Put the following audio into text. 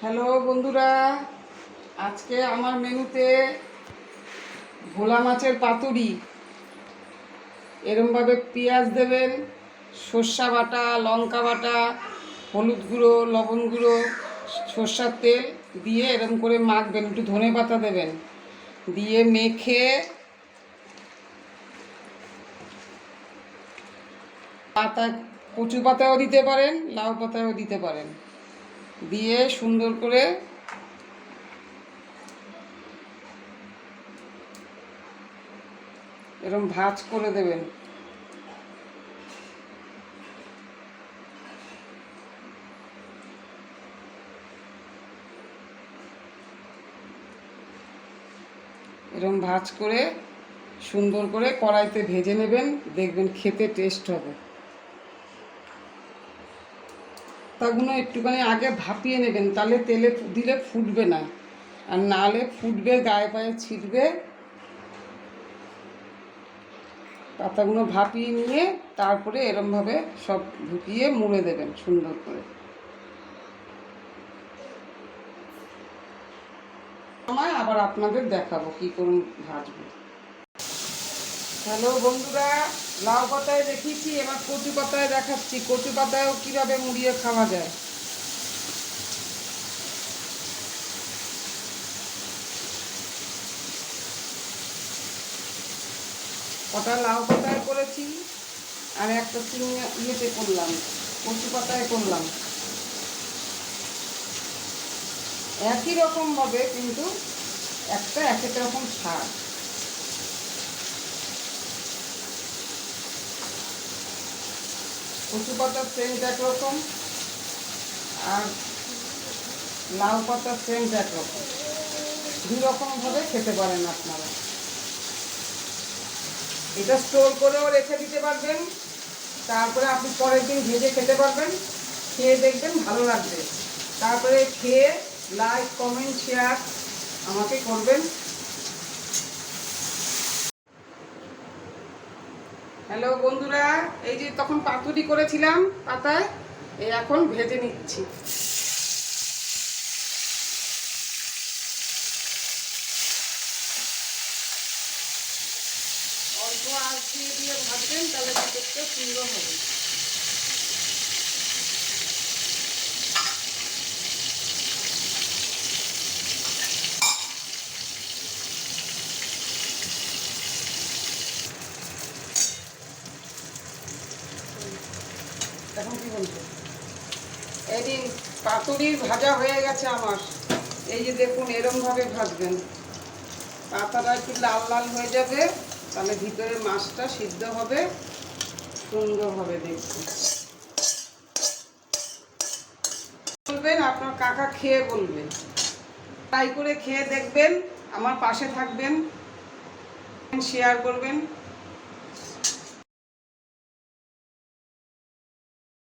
Hello বন্ধুরা, আজকে আমার মেনুতে ভোলা মাছের পাতুরি। এরমভাবে পেঁয়াজ দেবেন, সর্ষা বাটা, লঙ্কা বাটা, হলুদ গুঁড়ো, লবণ গুঁড়ো, সর্ষার তেল দিয়ে এরম করে মাখবেন। একটু ধনে পাতা দেবেন, দিয়ে মেখে পাতা, কচু পাতাও দিতে পারেন, লাউ পাতাও দিতে পারেন, দিয়ে সুন্দর করে এরকম ভাঁজ করে দেবেন। এরকম ভাঁজ করে সুন্দর করে কড়াইতে ভেজে নেবেন, দেখবেন খেতে টেস্ট হবে। পাতাগুলো একটুখানি আগে ভাপিয়ে নেবেন, তাহলে তেলে দিলে ফুটবে না, আর নাহলে ফুটবে, গায়ে পায়ে ছিটবে। পাতাগুলো ভাপিয়ে নিয়ে তারপরে এরমভাবে সব ঢুকিয়ে মুড়ে দেবেন সুন্দর করে। সময় আবার আপনাদের দেখাবো কী করুন ভাজবো। হ্যালো বন্ধুরা, লাউ পাতায় দেখিয়েছি, এবার কচু পাতায় দেখাচ্ছি কচু পাতায়ও কীভাবে মুড়িয়ে খাওয়া যায়। কটা লাউ পাতায় করেছি আর একটা ইয়েতে করলাম, কচু পাতায় করলাম। একই রকমভাবে, কিন্তু একটা এক এক রকম স্বাদ। কচু পাতার সেন্ট একরকম আর লাউ পাতার সেন্ট একরকম, দুই রকমভাবে খেতে পারেন আপনারা। এটা স্টোর করেও রেখে দিতে পারবেন, তারপরে আপনি পরের দিন ভেজে খেতে পারবেন, খেয়ে দেখবেন ভালো লাগবে। তারপরে খেয়ে লাইক, কমেন্ট, শেয়ার আমাকে করবেন। হ্যালো বন্ধুরা, এই যে তখন পাতুরি করেছিলাম পাতায়, এই এখন ভেজে নিচ্ছি। অল্প আঁচ দিয়ে ভাজবেন, তাহলে দেখতে সুন্দর হবে। এখন কি বলবো, এই দিন পাতুরির ভাজা হয়ে গেছে আমার। এই যে দেখুন, এরমভাবে ভাজবেন, পাতাটা একটু লাল লাল হয়ে যাবে, তাহলে ভিতরে মাছটা সিদ্ধ হবে, সুন্দর হবে দেখতে। বলবেন আপনার কাকা, খেয়ে বলবেন, ট্রাই করে খেয়ে দেখবেন, আমার পাশে থাকবেন, শেয়ার করবেন।